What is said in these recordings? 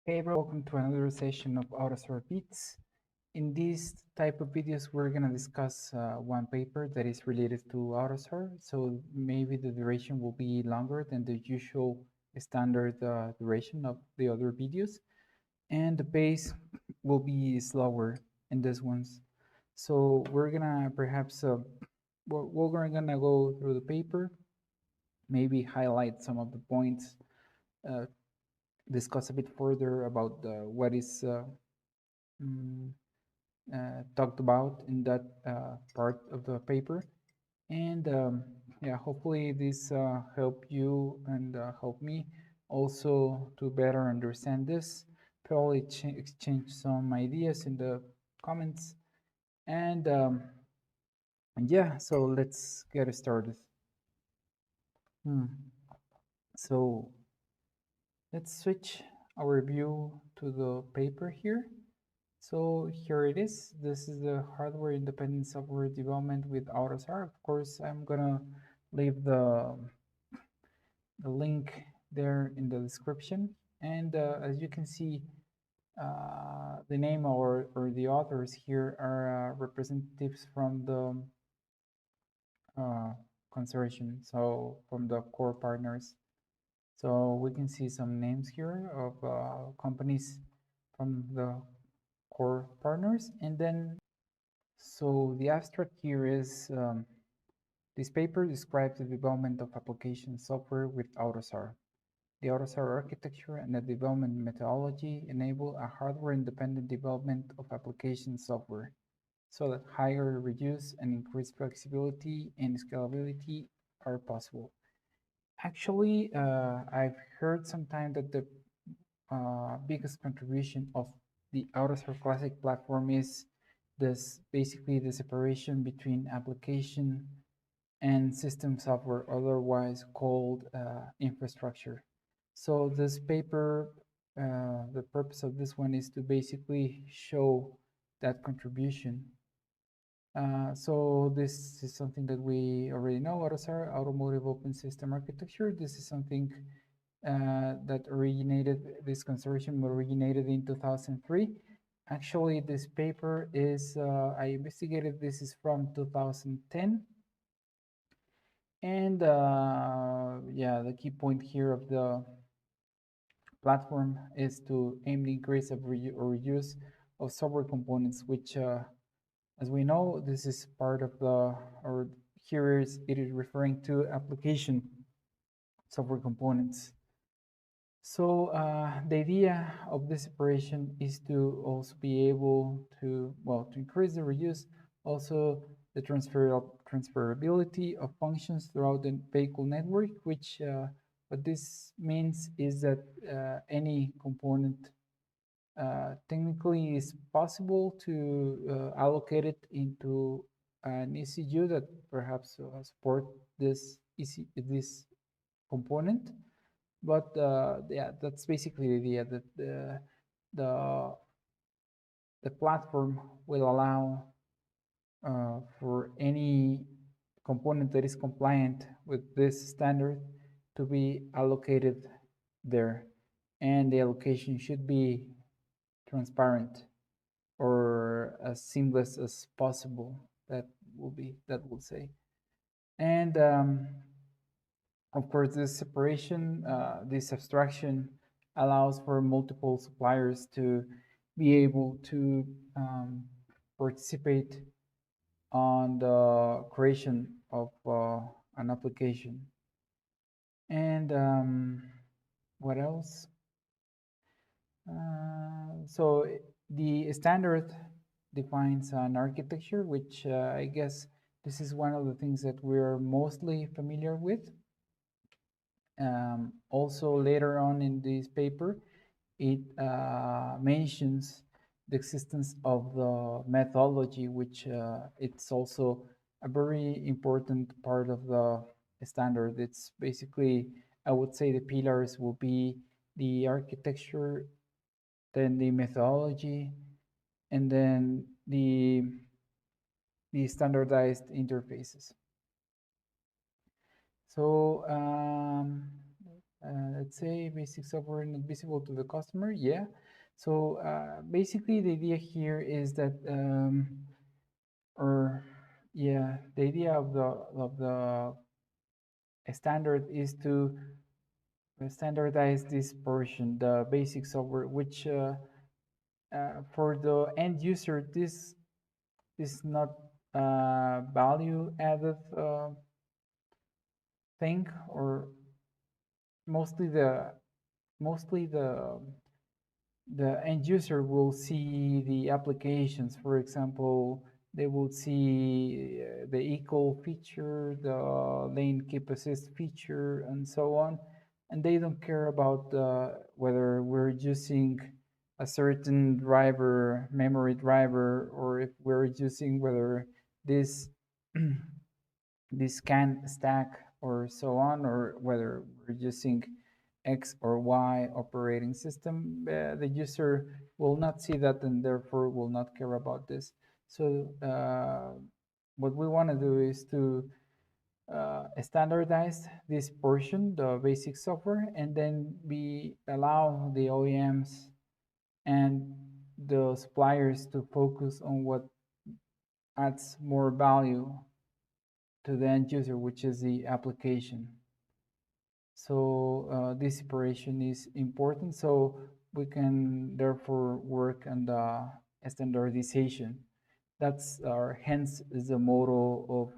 Hey everyone, welcome to another session of AUTOSAR Beats. In this type of videos, we're going to discuss one paper that is related to AUTOSAR. So maybe the duration will be longer than the usual standard duration of the other videos. And the pace will be slower in this ones. So we're going to perhaps, we're going to go through the paper, maybe highlight some of the points, uh, discuss a bit further about what is mm, talked about in that part of the paper. And yeah, hopefully this help you and help me also to better understand this. Probably exchange some ideas in the comments. And yeah, so let's get started. Hmm. So let's switch our view to the paper here. So here it is. This is the hardware independent software development with AUTOSAR. Of course, I'm gonna leave the link there in the description. And as you can see, the name or the authors here are representatives from the uh, consortium, so from the core partners. So we can see some names here of companies from the core partners. And then, so the abstract here is this paper describes the development of application software with AUTOSAR. The AUTOSAR architecture and the development methodology enable a hardware-independent development of application software so that higher reuse and increased flexibility and scalability are possible. Actually, I've heard sometime that the biggest contribution of the AUTOSAR Classic platform is this basically the separation between application and system software, otherwise called infrastructure. So this paper, the purpose of this one is to basically show that contribution. So this is something that we already know, AUTOSAR, Automotive Open System Architecture. This is something that originated, this consortium originated in 2003. Actually, this paper is, I investigated, this is from 2010. And yeah, the key point here of the platform is to aim the increase of reuse of software components, which, as we know, this is part of the, or here is, it is referring to application software components. So the idea of this separation is to also be able to, well, to increase the reuse, also the transferability of functions throughout the vehicle network, which what this means is that any component technically is possible to allocate it into an ECU that perhaps support this component. But yeah, that's basically the idea that the the platform will allow for any component that is compliant with this standard to be allocated there, and the allocation should be transparent or as seamless as possible. That will say. And of course, this separation, this abstraction allows for multiple suppliers to be able to participate on the creation of an application. And what else? So the standard defines an architecture, which I guess this is one of the things that we're mostly familiar with. Also, later on in this paper, it mentions the existence of the methodology, which it's also a very important part of the standard. It's basically, I would say the pillars will be the architecture, then the methodology, and then the standardized interfaces. So let's say basic software not visible to the customer. Yeah. So basically, the idea here is that, or yeah, the idea of the standard is to standardize this portion, the basic software, which for the end user, this is not value added thing, or mostly the mostly the end user will see the applications. For example, they will see the equal feature, the lane keep assist feature, and so on. And they don't care about whether we're using a certain driver, memory driver, or if we're using whether this this can stack or so on, or whether we're using X or Y operating system. The user will not see that and therefore will not care about this. So what we want to do is to standardize this portion, the basic software, and then we allow the OEMs and the suppliers to focus on what adds more value to the end user, which is the application. So this separation is important, so we can therefore work on the standardization. That's our, hence is the motto of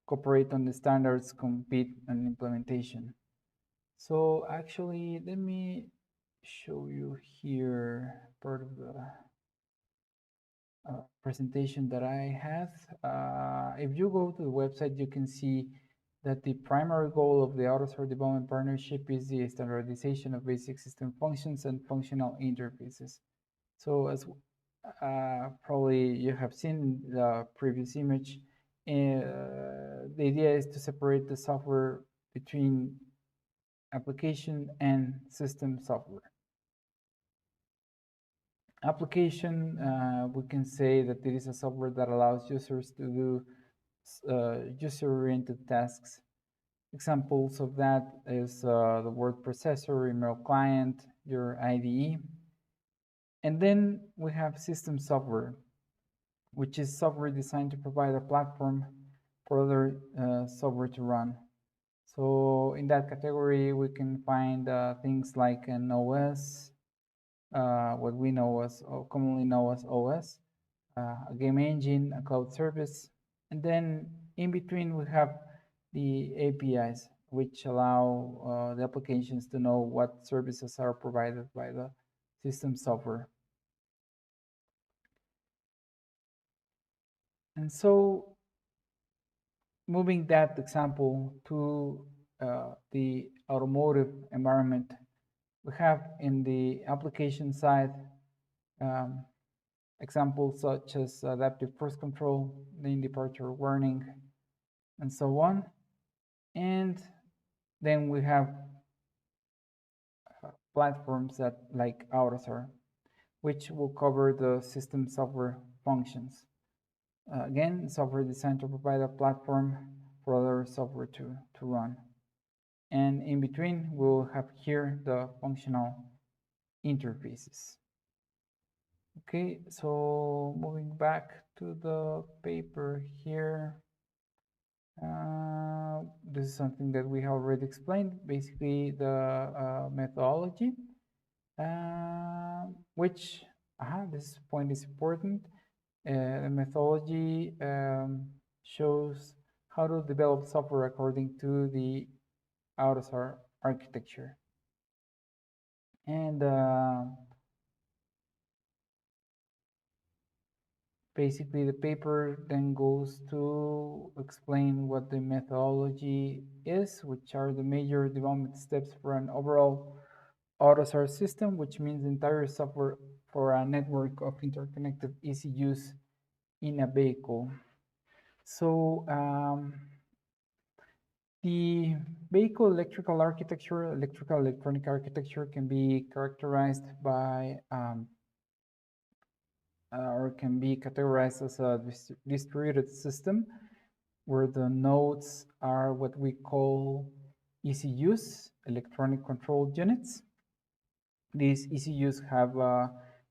cooperate on the standards, compete on implementation. So actually, let me show you here part of the presentation that I had. If you go to the website, you can see that the primary goal of the AUTOSAR development partnership is the standardization of basic system functions and functional interfaces. So as probably you have seen the previous image, the idea is to separate the software between application and system software. Application, we can say that it is a software that allows users to do user-oriented tasks. Examples of that is the word processor, email client, your IDE. And then we have system software, which is software designed to provide a platform for other software to run. So in that category, we can find things like an OS, what we know as, or commonly know as OS, a game engine, a cloud service, and then in between we have the APIs, which allow the applications to know what services are provided by the system software. And so moving that example to the automotive environment, we have in the application side examples such as adaptive cruise control, lane departure warning, and so on. And then we have platforms that like AUTOSAR, which will cover the system software functions. Again, software designed to provide a platform for other software to run. And in between, we'll have here the functional interfaces. Okay, so moving back to the paper here. This is something that we have already explained, basically the methodology, which, this point is important. The methodology shows how to develop software according to the AUTOSAR architecture. And basically the paper then goes to explain what the methodology is, which are the major development steps for an overall AUTOSAR system, which means entire software for a network of interconnected ECUs in a vehicle. So the vehicle electrical architecture, electrical electronic architecture can be characterized by or can be categorized as a distributed system where the nodes are what we call ECUs, electronic control units. These ECUs have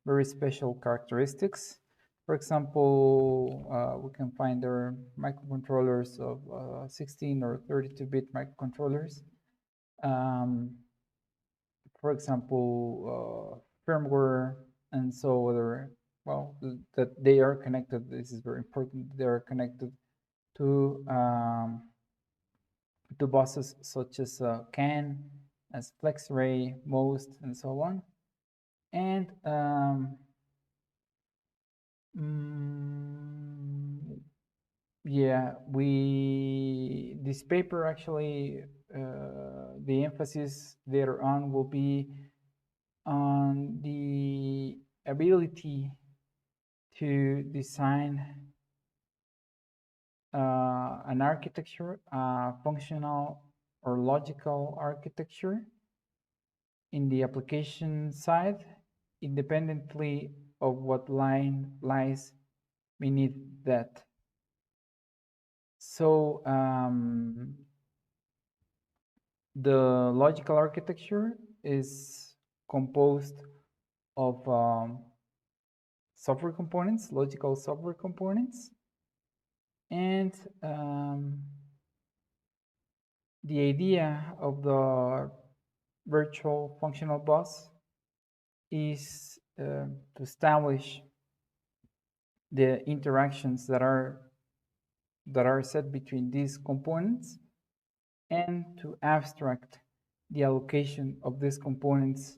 very special characteristics. For example, we can find there microcontrollers of 16 or 32-bit microcontrollers. For example, firmware and so other, well, that they are connected. This is very important. They are connected to buses such as CAN, as FlexRay, MOST, and so on. And yeah, this paper actually, the emphasis later on will be on the ability to design an architecture, functional or logical architecture in the application side, independently of what line lies beneath that. So the logical architecture is composed of software components, logical software components, and the idea of the virtual functional bus is to establish the interactions that are set between these components and to abstract the allocation of these components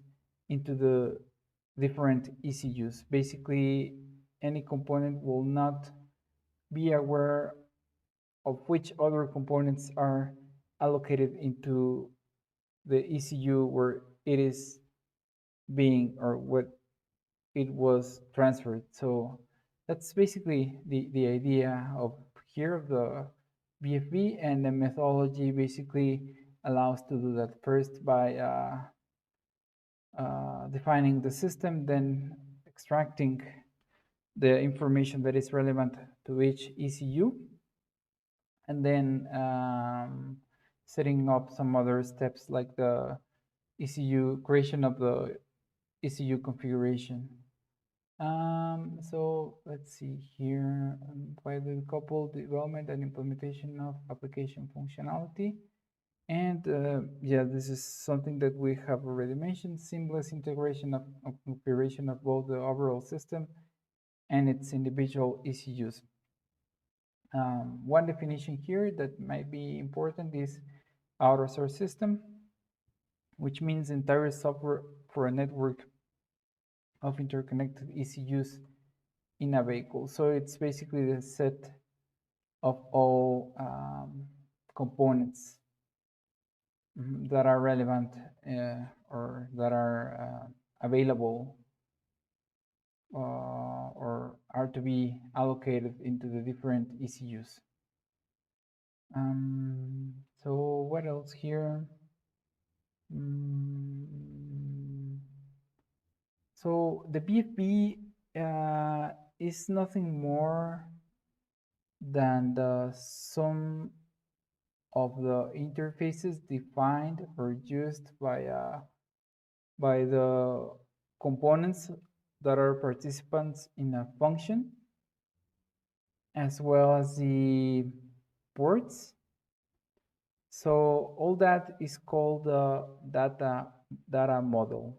into the different ECUs. Basically, any component will not be aware of which other components are allocated into the ECU where it is being, or what it was transferred. So that's basically the idea of here of the BFB, and the methodology basically allows to do that first by defining the system, then extracting the information that is relevant to each ECU, and then setting up some other steps like the ECU creation of the ECU configuration. So let's see here, by the coupled development and implementation of application functionality. And yeah, this is something that we have already mentioned, seamless integration of configuration of both the overall system and its individual ECUs. One definition here that might be important is AUTOSAR system, which means entire software for a network of interconnected ECUs in a vehicle. So it's basically the set of all components that are relevant or that are available or are to be allocated into the different ECUs. So what else here? So the BFB is nothing more than the sum of the interfaces defined or used by the components that are participants in a function, as well as the ports. So all that is called the data model.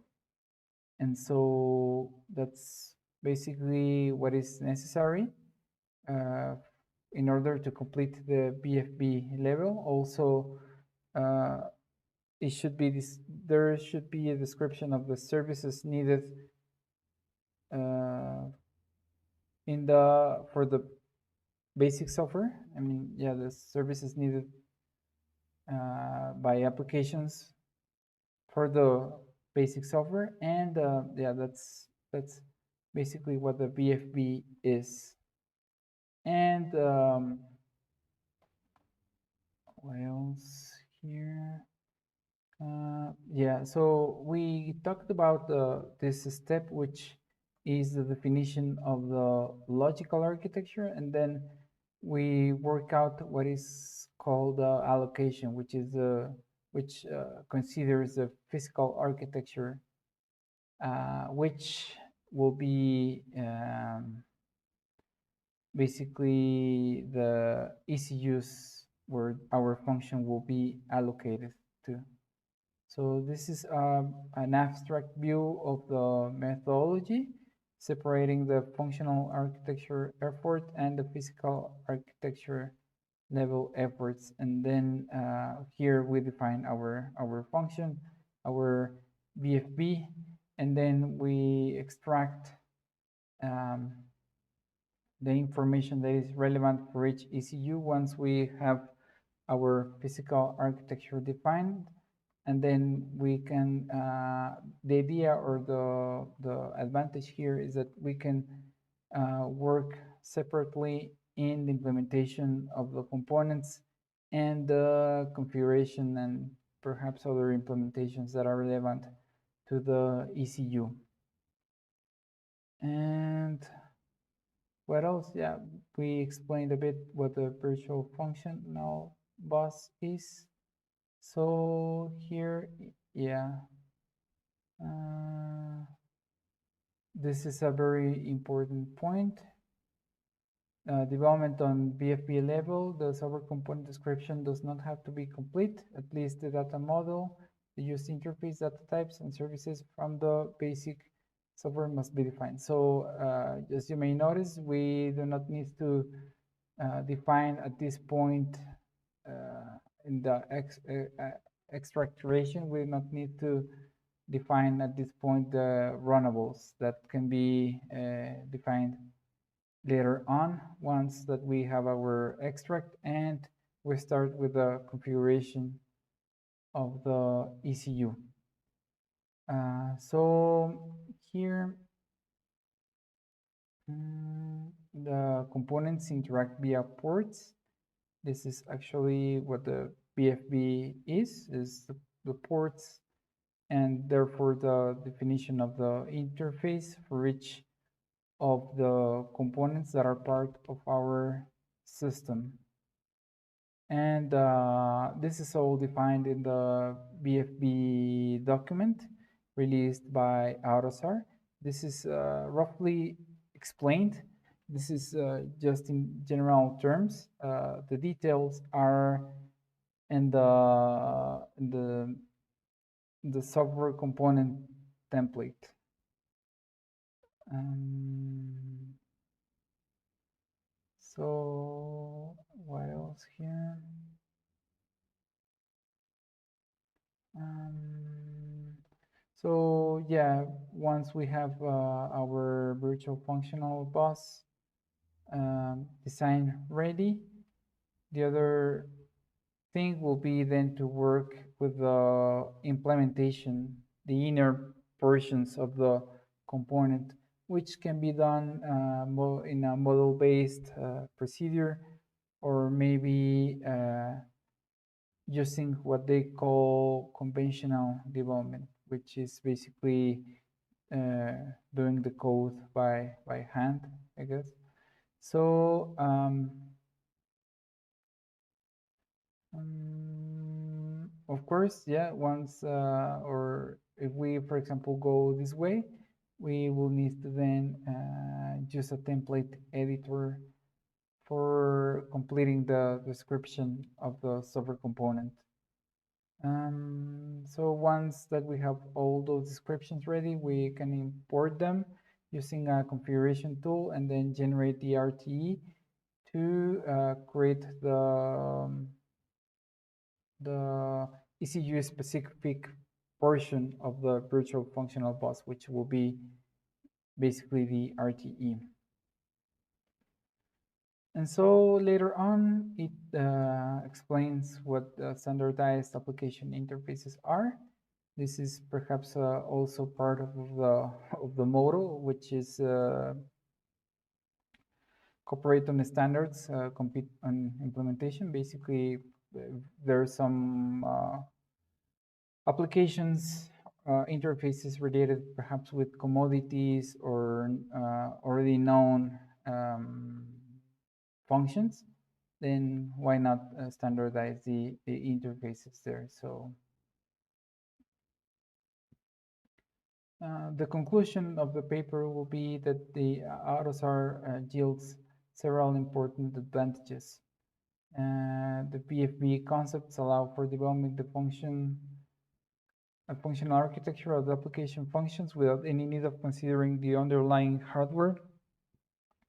And so that's basically what is necessary in order to complete the BFB level. Also, it should be this. There should be a description of the services needed in the for the basic software. I mean, yeah, the services needed by applications for the basic software, and yeah, that's basically what the BFB is. And what else here? Yeah, so we talked about this step, which is the definition of the logical architecture, and then we work out what is called allocation, which is the which considers the physical architecture, which will be basically the ECUs where our function will be allocated to. So this is an abstract view of the methodology, separating the functional architecture effort and the physical architecture level efforts. And then here we define our function, our BFB, and then we extract the information that is relevant for each ECU once we have our physical architecture defined. And then we can, the idea or the advantage here is that we can work separately in the implementation of the components and the configuration and perhaps other implementations that are relevant to the ECU. And what else? Yeah, we explained a bit what the virtual functional bus is. So here, yeah, this is a very important point. Development on BFB level, the software component description does not have to be complete. At least the data model, the used interface, data types, and services from the basic software must be defined. So as you may notice, we do not need to define at this point in the extract iteration, we do not need to define at this point the runnables that can be defined later on once that we have our extract and we start with the configuration of the ECU. So here the components interact via ports. This is actually what the BFB is the ports and therefore the definition of the interface for each of the components that are part of our system. And this is all defined in the BFB document released by AUTOSAR. This is roughly explained. This is just in general terms. The details are in the software component template. So what else here? So yeah, once we have our virtual functional bus design ready, the other thing will be then to work with the implementation, the inner portions of the component, which can be done in a model-based procedure, or maybe using what they call conventional development, which is basically doing the code by hand, I guess. So of course, yeah, once or if we, for example, go this way, we will need to then use a template editor for completing the description of the software component. So once that we have all those descriptions ready, we can import them using a configuration tool and then generate the RTE to create the ECU specific portion of the virtual functional bus, which will be basically the RTE. And so later on, it explains what standardized application interfaces are. This is perhaps also part of the model, which is cooperate on the standards, compete on implementation. Basically, there are some applications interfaces related perhaps with commodities or already known functions. then why not standardize the interfaces there? So the conclusion of the paper will be that the AUTOSAR yields several important advantages. The PFB concepts allow for developing a functional architecture of the application functions without any need of considering the underlying hardware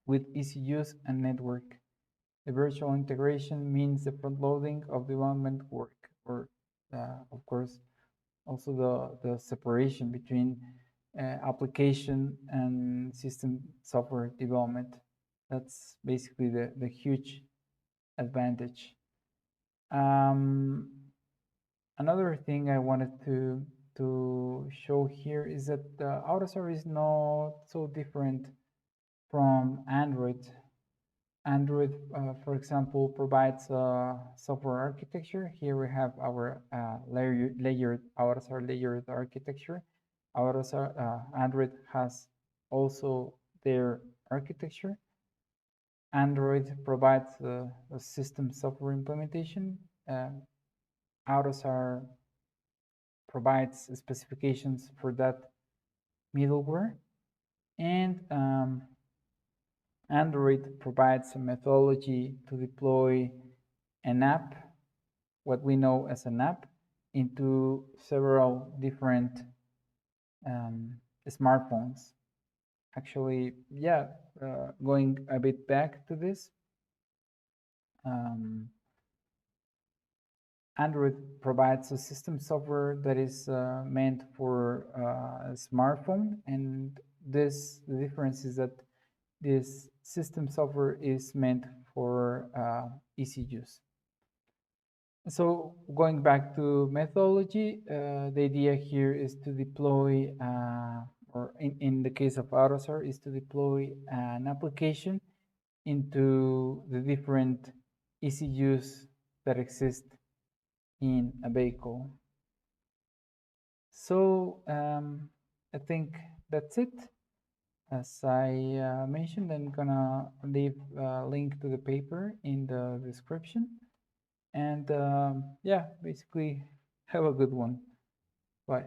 with easy use and network. The virtual integration means the front-loading of development work, or of course, also the separation between application and system software development. That's basically the huge advantage. Another thing I wanted to show here is that AUTOSAR is not so different from Android. Android, for example, provides a software architecture. Here we have our layered AUTOSAR layered architecture. AUTOSAR Android has also their architecture. Android provides a system software implementation. AUTOSAR provides specifications for that middleware, and Android provides a methodology to deploy an app, what we know as an app, into several different smartphones. Actually, yeah, going a bit back to this, Android provides a system software that is meant for a smartphone, and the difference is that this system software is meant for easy use. So going back to methodology, the idea here is to deploy, or in the case of AUTOSAR, is to deploy an application into the different easy use that exist in a vehicle. So I think that's it. As I mentioned, I'm gonna leave a link to the paper in the description. And yeah, basically, have a good one. Bye.